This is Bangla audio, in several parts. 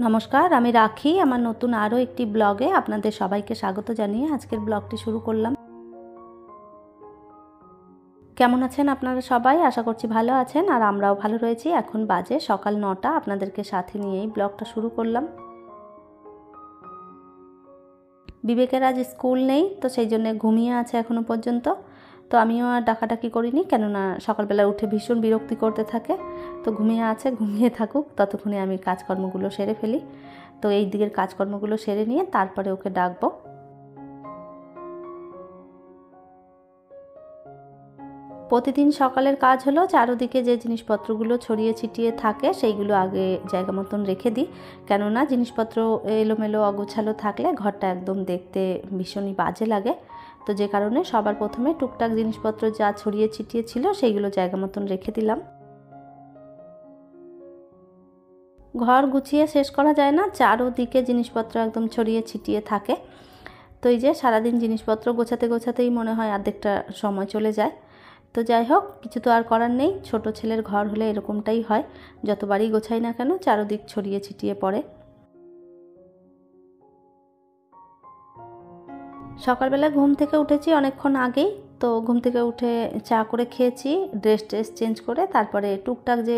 নমস্কার, আমি রাখি। আমার নতুন আরও একটি ব্লগে আপনাদের সবাইকে স্বাগত জানিয়ে আজকের ব্লগটি শুরু করলাম। কেমন আছেন আপনারা সবাই? আশা করছি ভালো আছেন, আর আমরাও ভালো রয়েছি। এখন বাজে সকাল 9টা। আপনাদেরকে সাথে নিয়েই ব্লগটা শুরু করলাম। বিবেকের আজ স্কুল নেই, তো সেই জন্য ঘুমিয়ে আছে এখনও পর্যন্ত। তো আমিও আর ডাকাডাকি করিনি, কেননা সকালবেলা উঠে ভীষণ বিরক্তি করতে থাকে। তো ঘুমিয়ে আছে, ঘুমিয়ে থাকুক, ততক্ষণে আমি কাজকর্মগুলো সেরে ফেলি। তো এই দিকের কাজকর্মগুলো সেরে নিয়ে তারপরে ওকে ডাকবো। প্রতিদিন সকালের কাজ হলো চারদিকে যে জিনিসপত্রগুলো ছড়িয়ে ছিটিয়ে থাকে সেইগুলো আগে জায়গা মতন রেখে দিই, কেননা জিনিসপত্র এলোমেলো অগোছালো থাকলে ঘরটা একদম দেখতে ভীষণই বাজে লাগে। তো যে কারণে সবার প্রথমে টুকটাক জিনিসপত্র যা ছড়িয়ে ছিটিয়ে ছিল সেইগুলো জায়গা মতন রেখে দিলাম। ঘর গুছিয়ে শেষ করা যায় না, চারদিকে জিনিসপত্র একদম ছড়িয়ে ছিটিয়ে থাকে। তো এই যে সারাদিন জিনিসপত্র গোছাতে গোছাতেই মনে হয় অর্ধেকটা সময় চলে যায়। তো যাই হোক, কিছু তো আর করার নেই। ছোট ছেলের ঘর হলে এরকমটাই হয়, যতবারই গোছাই না কেন চারদিক ছড়িয়ে ছিটিয়ে পড়ে। সকালবেলা ঘুম থেকে উঠেছি অনেকক্ষণ আগেই। তো ঘুম থেকে উঠে চা করে খেয়েছি, ড্রেস চেঞ্জ করে তারপরে টুকটাক যে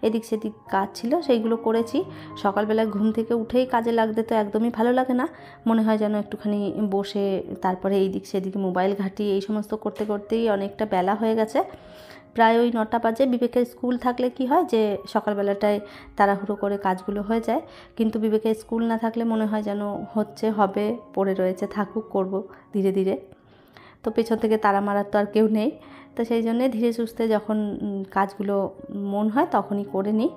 এদিক সেদিক কাজ ছিল সেইগুলো করেছি। সকালবেলা ঘুম থেকে উঠেই কাজে লাগতে তো একদমই ভালো লাগে না, মনে হয় যেন একটুখানি বসে তারপরে এই দিক সেদিক মোবাইল ঘাঁটি, এই সমস্ত করতে করতেই অনেকটা বেলা হয়ে গেছে। প্রায় ওই 9টা বাজে। বিবেকের স্কুল থাকলে কি হয় যে সকালবেলাটায় তাড়াহুড়ো করে কাজগুলো হয়ে যায়, কিন্তু বিবেকের স্কুল না থাকলে মনে হয় যেন হবে, পড়ে রয়েছে, থাকুক, করব ধীরে ধীরে। তো পেছন থেকে তাড়া মারার তো আর কেউ নেই। তো সেই জন্যে ধীরে সুস্থে যখন কাজগুলো মন হয় তখনই করে নিই।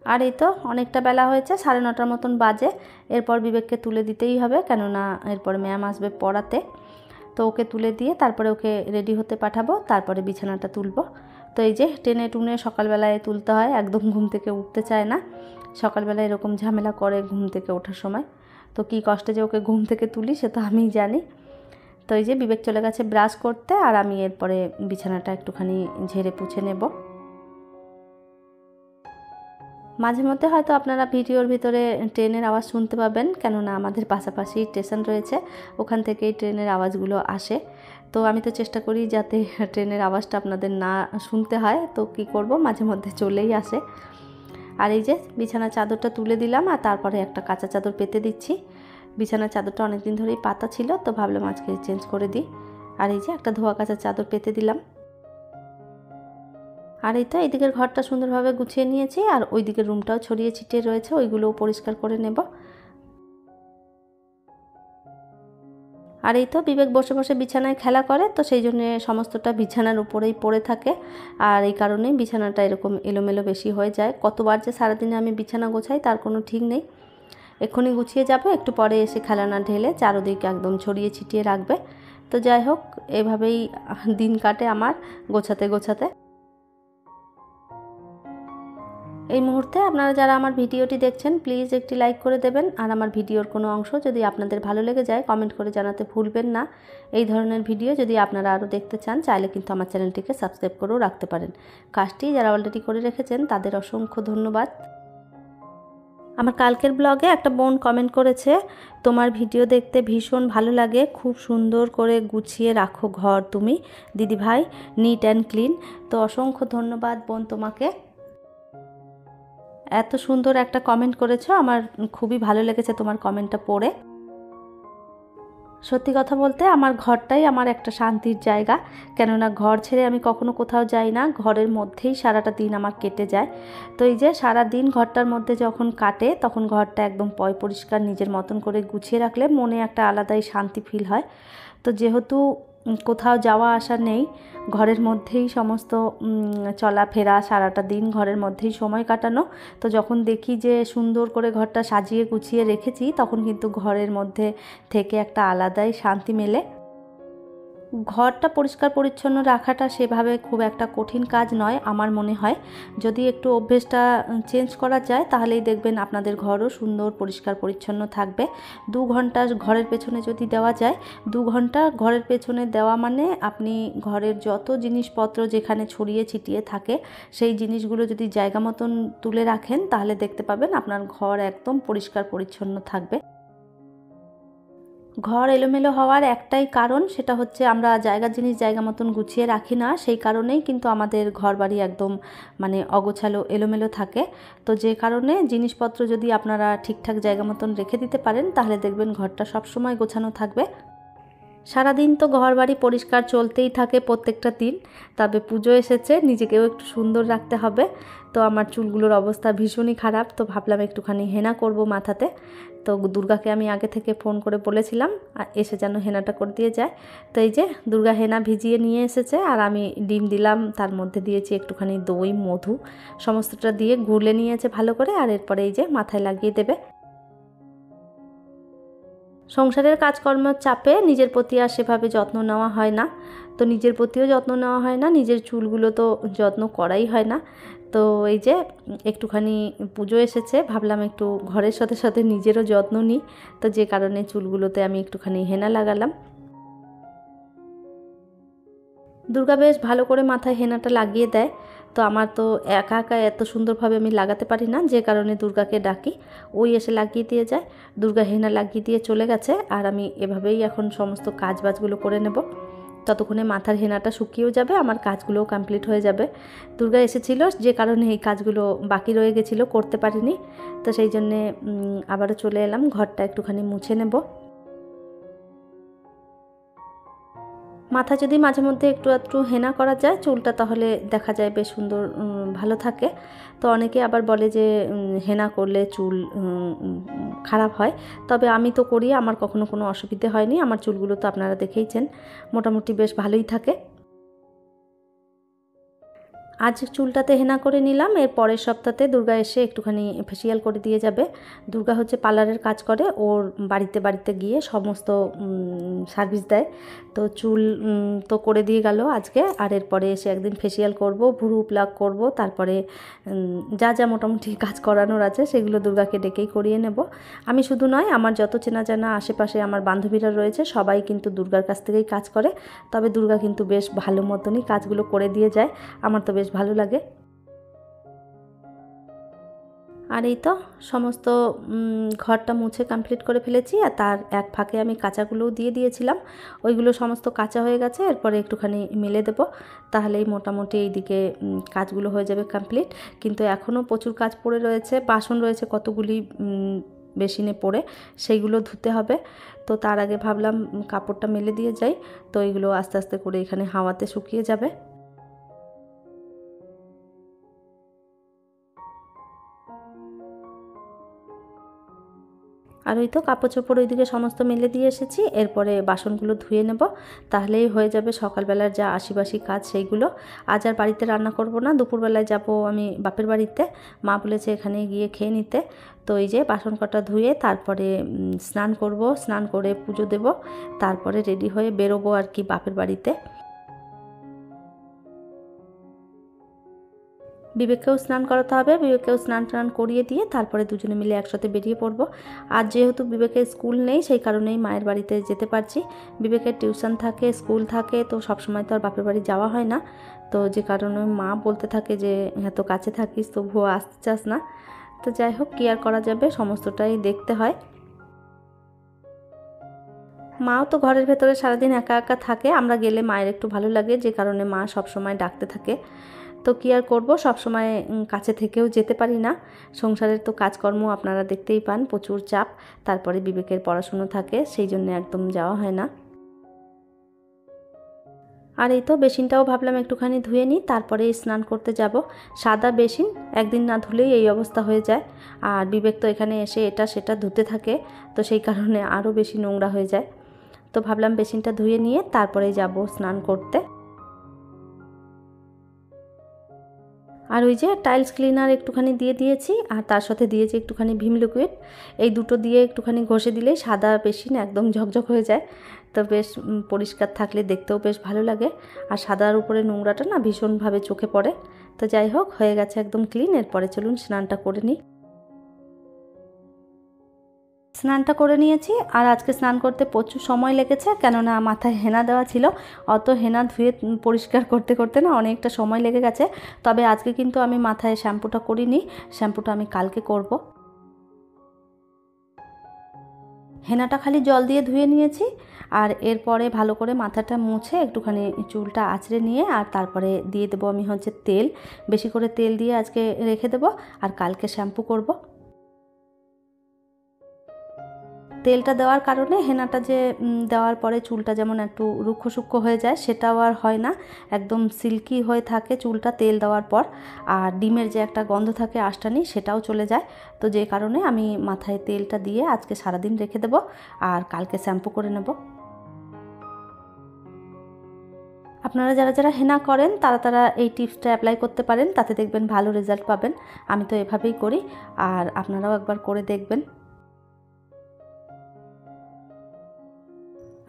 আর এই তো অনেকটা বেলা হয়েছে, 9:30 মতন বাজে। এরপর বিবেককে তুলে দিতেই হবে, কেননা এরপর ম্যাম আসবে পড়াতে। তো ওকে তুলে দিয়ে তারপরে ওকে রেডি হতে পাঠাবো, তারপরে বিছানাটা তুলবো। তো এই যে টেনে টুনে সকালবেলায় তুলতে হয়, একদম ঘুম থেকে উঠতে চায় না। সকালবেলায় এরকম ঝামেলা করে ঘুম থেকে ওঠার সময়। তো কী কষ্টে যে ওকে ঘুম থেকে তুলি সে তো আমিই জানি। তো এই যে বিবেক চলে গেছে ব্রাশ করতে, আর আমি এরপরে বিছানাটা একটুখানি ঝেড়ে পুছে নেব। মাঝে মধ্যে হয়তো আপনারা ভিডিওর ভিতরে ট্রেনের আওয়াজ শুনতে পাবেন, কেননা আমাদের পাশাপাশি স্টেশন রয়েছে, ওখান থেকেই ট্রেনের আওয়াজগুলো আসে। তো আমি তো চেষ্টা করি যাতে ট্রেনের আওয়াজটা আপনাদের না শুনতে হয়, তো কি করব, মাঝে মধ্যে চলেই আসে। আর এই যে বিছানার চাদরটা তুলে দিলাম, আর তারপরে একটা কাঁচা চাদর পেতে দিচ্ছি। বিছানার চাদরটা অনেকদিন ধরেই পাতা ছিল, তো ভাবলাম আজকে চেঞ্জ করে দিই। আর এই যে একটা ধোয়া কাঁচা চাদর পেতে দিলাম। আর এই তো এইদিকের ঘরটা সুন্দরভাবে গুছিয়ে নিয়েছি, আর ওই দিকের রুমটাও ছড়িয়ে ছিটিয়ে রয়েছে, ওইগুলোও পরিষ্কার করে নেব। আর এই তো বিবেক বসে বসে বিছানায় খেলা করে, তো সেই জন্য সমস্তটা বিছানার উপরেই পড়ে থাকে। আর এই কারণেই বিছানাটা এরকম এলোমেলো বেশি হয়ে যায়। কতবার যে সারাদিনে আমি বিছানা গোছাই তার কোনো ঠিক নেই। এক্ষুনি গুছিয়ে যাব, একটু পরে এসে খেলানা ঢেলে চারদিকে একদম ছড়িয়ে ছিটিয়ে রাখবে। তো যাই হোক, এভাবেই দিন কাটে আমার গোছাতে গোছাতে। এই মুহূর্তে আপনারা যারা আমার ভিডিওটি দেখছেন প্লিজ একটি লাইক করে দেবেন, আর আমার ভিডিওর কোনো অংশ যদি আপনাদের ভালো লেগে যায় কমেন্ট করে জানাতে ভুলবেন না। এই ধরনের ভিডিও যদি আপনারা আরও দেখতে চান চাইলে কিন্তু আমার চ্যানেলটিকে সাবস্ক্রাইব করেও রাখতে পারেন। কাজটি যারা অলরেডি করে রেখেছেন তাদের অসংখ্য ধন্যবাদ। আমার কালকের ব্লগে একটা বোন কমেন্ট করেছে, তোমার ভিডিও দেখতে ভীষণ ভালো লাগে, খুব সুন্দর করে গুছিয়ে রাখো ঘর তুমি দিদি ভাই, নিট অ্যান্ড ক্লিন। তো অসংখ্য ধন্যবাদ বোন তোমাকে, এত সুন্দর একটা কমেন্ট করেছো, আমার খুবই ভালো লেগেছে তোমার কমেন্টটা পড়ে। সত্যি কথা বলতে আমার ঘরটাই আমার একটা শান্তির জায়গা, কেননা ঘর ছেড়ে আমি কখনো কোথাও যাই না, ঘরের মধ্যেই সারাটা দিন আমার কেটে যায়। তো এই যে সারা দিন ঘরটার মধ্যে যখন কাটে তখন ঘরটা একদম পরিষ্কার নিজের মতন করে গুছিয়ে রাখলে মনে একটা আলাদাই শান্তি ফিল হয়। তো যেহেতু কোথাও যাওয়া আসা নেই, ঘরের মধ্যেই সমস্ত চলাফেরা, সারাটা দিন ঘরের মধ্যেই সময় কাটানো, তো যখন দেখি যে সুন্দর করে ঘরটা সাজিয়ে গুছিয়ে রেখেছি তখন কিন্তু ঘরের মধ্যে থেকে একটা আলাদাই শান্তি মেলে। ঘরটা পরিষ্কার পরিচ্ছন্ন রাখাটা সেভাবে খুব একটা কঠিন কাজ নয় আমার মনে হয়। যদি একটু অভ্যেসটা চেঞ্জ করা যায় তাহলেই দেখবেন আপনাদের ঘরও সুন্দর পরিষ্কার পরিচ্ছন্ন থাকবে। 2 ঘন্টা ঘরের পেছনে যদি দেওয়া যায়, 2 ঘন্টা ঘরের পেছনে দেওয়া মানে আপনি ঘরের যত জিনিসপত্র যেখানে ছড়িয়ে ছিটিয়ে থাকে সেই জিনিসগুলো যদি জায়গা মতন তুলে রাখেন তাহলে দেখতে পাবেন আপনার ঘর একদম পরিষ্কার পরিচ্ছন্ন থাকবে। ঘর এলোমেলো হওয়ার একটাই কারণ, সেটা হচ্ছে আমরা জায়গার জিনিস জায়গা মতন গুছিয়ে রাখি না। সেই কারণেই কিন্তু আমাদের ঘর বাড়ি একদম মানে অগোছালো এলোমেলো থাকে। তো যে কারণে জিনিসপত্র যদি আপনারা ঠিকঠাক জায়গা মতন রেখে দিতে পারেন তাহলে দেখবেন ঘরটা সবসময় গোছানো থাকবে। সারাদিন তো ঘর বাড়ি পরিষ্কার চলতেই থাকে প্রত্যেকটা দিন, তবে পুজো এসেছে, নিজেকেও একটু সুন্দর রাখতে হবে। তো আমার চুলগুলোর অবস্থা ভীষণই খারাপ, তো ভাবলাম একটুখানি হেনা করব মাথাতে। তো দুর্গাকে আমি আগে থেকে ফোন করে বলেছিলাম এসে যেন হেনাটা করে দিয়ে যায়। তো এই যে দুর্গা হেনা ভিজিয়ে নিয়ে এসেছে, আর আমি ডিম দিলাম, তার মধ্যে দিয়েছি একটুখানি দই, মধু, সমস্তটা দিয়ে গুলে নিয়েছে ভালো করে। আর এরপরে এই যে মাথায় লাগিয়ে দেবে। সংসারের কাজকর্মের চাপে নিজের প্রতি আর সেভাবে যত্ন নেওয়া হয় না, তো নিজের প্রতিও যত্ন নেওয়া হয় না, নিজের চুলগুলো তো যত্ন করাই হয় না। তো এই যে একটুখানি পুজো এসেছে, ভাবলাম একটু ঘরের সাথে সাথে নিজেরও যত্ন নিই। তো যে কারণে চুলগুলোতে আমি একটুখানি হেনা লাগালাম। দুর্গা বেশ ভালো করে মাথায় হেনাটা লাগিয়ে দেয়। তো আমার তো একা একা এত সুন্দরভাবে আমি লাগাতে পারি না, যে কারণে দুর্গাকে ডাকি, ওই এসে লাগিয়ে দিয়ে যায়। দুর্গা হেনা লাগিয়ে দিয়ে চলে গেছে, আর আমি এভাবেই এখন সমস্ত কাজবাজগুলো করে নেব। ততক্ষণে মাথার হেনাটা শুকিয়েও যাবে, আমার কাজগুলোও কমপ্লিট হয়ে যাবে। দুর্গা এসেছিল যে কারণে এই কাজগুলো বাকি রয়ে গেছিলো, করতে পারিনি। তো সেই জন্যে আবারও চলে এলাম, ঘরটা একটুখানি মুছে নেব। মাথা যদি মাঝে মধ্যে একটু একটু হেনা করা যায় চুলটা, তাহলে দেখা যায় বেশ সুন্দর ভালো থাকে। তো অনেকে আবার বলে যে হেনা করলে চুল খারাপ হয়, তবে আমি তো করি, আমার কখনো কোনো অসুবিধে হয়নি। আমার চুলগুলো তো আপনারা দেখেইছেন, মোটামুটি বেশ ভালোই থাকে। আজ চুলটাতে হেনা করে নিলাম, এর পরের সপ্তাহে দুর্গা এসে একটুখানি ফেসিয়াল করে দিয়ে যাবে। দুর্গা হচ্ছে পার্লারের কাজ করে, ওর বাড়িতে বাড়িতে গিয়ে সমস্ত সার্ভিস দেয়। তো চুল তো করে দিয়ে গেল আজকে, আর এরপরে এসে একদিন ফেসিয়াল করব, ভুরু প্লাক করব, তারপরে যা যা মোটামুটি কাজ করানোর আছে সেগুলো দুর্গাকে ডেকেই করিয়ে নেব। আমি শুধু নয়, আমার যত চেনা জানা আশেপাশে আমার বান্ধবীরা রয়েছে সবাই কিন্তু দুর্গার কাছ থেকেই কাজ করে। তবে দুর্গা কিন্তু বেশ ভালো মতনই কাজগুলো করে দিয়ে যায়, আমার তো বেশ ভালো লাগে। আর এই তো সমস্ত ঘরটা মুছে কমপ্লিট করে ফেলেছি, আর তার এক ফাঁকে আমি কাঁচাগুলোও দিয়ে দিয়েছিলাম, ওইগুলো সমস্ত কাঁচা হয়ে গেছে। এরপরে একটুখানি মেলে দেবো, তাহলেই মোটামুটি এইদিকে কাজগুলো হয়ে যাবে কমপ্লিট। কিন্তু এখনও প্রচুর কাজ পড়ে রয়েছে, বাসন রয়েছে কতগুলি বেসিনে পড়ে, সেইগুলো ধুতে হবে। তো তার আগে ভাবলাম কাপড়টা মেলে দিয়ে যাই, তো এইগুলো আস্তে আস্তে করে এখানে হাওয়াতে শুকিয়ে যাবে। আর ওই তো কাপড় চোপড় ওইদিকে সমস্ত মেলে দিয়ে এসেছি, এরপরে বাসনগুলো ধুয়ে নেব, তাহলেই হয়ে যাবে সকালবেলার যা আশিবাসি কাজ সেইগুলো। আজ আর বাড়িতে রান্না করব না, দুপুরবেলায় যাব আমি বাপের বাড়িতে, মা বলেছে এখানে গিয়ে খেয়ে নিতে। তো এই যে বাসন কটা ধুয়ে তারপরে স্নান করব, স্নান করে পুজো দেব, তারপরে রেডি হয়ে বেরোবো আর কি বাপের বাড়িতে। বিবেককেও স্নান করাতে হবে, বিবেককেও স্নান টান করিয়ে দিয়ে তারপরে দুজনে মিলে একসাথে বেরিয়ে পড়বো। আর যেহেতু বিবেকের স্কুল নেই সেই কারণেই মায়ের বাড়িতে যেতে পারছি। বিবেকের টিউশন থাকে, স্কুল থাকে, তো সবসময় তো আর বাপের বাড়ি যাওয়া হয় না। তো যে কারণে মা বলতে থাকে যে এত কাছে থাকিস তবুও আসতে চাস না। তো যাই হোক, কি আর করা যাবে, সমস্তটাই দেখতে হয়। মাও তো ঘরের ভেতরে সারাদিন একা একা থাকে, আমরা গেলে মায়ের একটু ভালো লাগে, যে কারণে মা সবসময় ডাকতে থাকে। তো কী আর করবো, সবসময় কাছে থেকেও যেতে পারি না। সংসারের তো কাজকর্ম আপনারা দেখতেই পান, প্রচুর চাপ, তারপরে বিবেকের পড়াশুনো থাকে, সেই জন্য একদম যাওয়া হয় না। আর এই তো বেসিনটাও ভাবলাম একটুখানি ধুয়ে নিই, তারপরে স্নান করতে যাব। সাদা বেসিন একদিন না ধুলেই এই অবস্থা হয়ে যায়, আর বিবেক তো এখানে এসে এটা সেটা ধুতে থাকে, তো সেই কারণে আরও বেশি নোংরা হয়ে যায়। তো ভাবলাম বেসিনটা ধুয়ে নিয়ে তারপরে যাব স্নান করতে। আর ওই যে টাইলস ক্লিনার একটুখানি দিয়ে দিয়েছি, আর তার সাথে দিয়েছি একটুখানি ভিম লিকুইড। এই দুটো দিয়ে একটুখানি ঘষে দিলেই সাদা বেশি না একদম ঝকঝক হয়ে যায়। তো বেশ পরিষ্কার থাকলে দেখতেও বেশ ভালো লাগে, আর সাদার উপরে নোংরাটা না ভীষণভাবে চোখে পড়ে। তো যাই হোক, হয়ে গেছে একদম ক্লিন। এরপরে চলুন স্নানটা করে নিই। স্নানটা করে নিয়েছি, আর আজকে স্নান করতে প্রচুর সময় লেগেছে, কেননা মাথায় হেনা দেওয়া ছিল। অত হেনা ধুয়ে পরিষ্কার করতে করতে না অনেকটা সময় লেগে গেছে। তবে আজকে কিন্তু আমি মাথায় শ্যাম্পুটা করিনি, শ্যাম্পুটা আমি কালকে করব। হেনাটা খালি জল দিয়ে ধুয়ে নিয়েছি, আর এরপরে ভালো করে মাথাটা মুছে একটুখানি চুলটা আঁচড়ে নিয়ে আর তারপরে দিয়ে দেবো আমি হচ্ছে তেল। বেশি করে তেল দিয়ে আজকে রেখে দেবো, আর কালকে শ্যাম্পু করব। তেলটা দেওয়ার কারণে হেনাটা যে দেওয়ার পরে চুলটা যেমন একটু রুক্ষ সূক্ষ্ম হয়ে যায়, সেটাও আর হয় না, একদম সিল্কি হয়ে থাকে চুলটা তেল দেওয়ার পর। আর ডিমের যে একটা গন্ধ থাকে আঁশটানি, সেটাও চলে যায়। তো যে কারণে আমি মাথায় তেলটা দিয়ে আজকে সারাদিন রেখে দেবো, আর কালকে শ্যাম্পু করে নেব। আপনারা যারা যারা হেনা করেন তারা এই টিপসটা অ্যাপ্লাই করতে পারেন, তাতে দেখবেন ভালো রেজাল্ট পাবেন। আমি তো এভাবেই করি, আর আপনারাও একবার করে দেখবেন।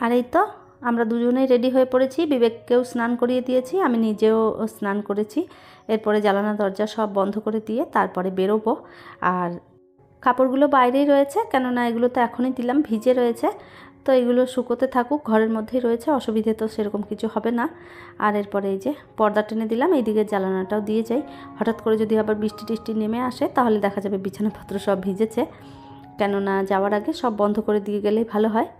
আর এই তো আমরা দুজনেই রেডি হয়ে পড়েছি, বিবেককেও স্নান করিয়ে দিয়েছি, আমি নিজেও স্নান করেছি। এরপরে জানালা দরজা সব বন্ধ করে দিয়ে তারপরে বেরোবো। আর কাপড়গুলো বাইরেই রয়েছে, কেননা এগুলো তো এখনই দিলাম, ভিজে রয়েছে। তো এগুলো শুকোতে থাকুক, ঘরের মধ্যেই রয়েছে, অসুবিধে তো সেরকম কিছু হবে না। আর এরপরে এই যে পর্দা টেনে দিলাম, এইদিকে জানালাটাও দিয়ে যাই। হঠাৎ করে যদি আবার বৃষ্টি টিষ্টি নেমে আসে তাহলে দেখা যাবে বিছানাপত্র সব ভিজেছে, কেননা যাওয়ার আগে সব বন্ধ করে দিয়ে গেলেই ভালো হয়।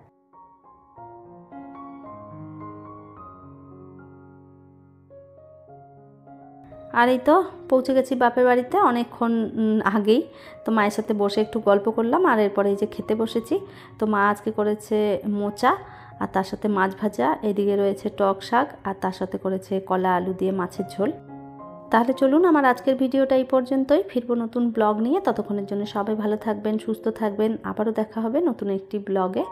আর এই তো পৌঁছে গেছি বাপের বাড়িতে অনেকক্ষণ আগেই। তো মায়ের সাথে বসে একটু গল্প করলাম, আর এরপরে এই যে খেতে বসেছি। তো মা আজকে করেছে মোচা, আর তার সাথে মাছ ভাজা, এদিকে রয়েছে টক শাক, আর তার সাথে করেছে কলা আলু দিয়ে মাছের ঝোল। তাহলে চলুন, আমার আজকের ভিডিওটা এই পর্যন্তই। ফিরবো নতুন ব্লগ নিয়ে, ততক্ষণের জন্য সবাই ভালো থাকবেন, সুস্থ থাকবেন। আবারও দেখা হবে নতুন একটি ব্লগে।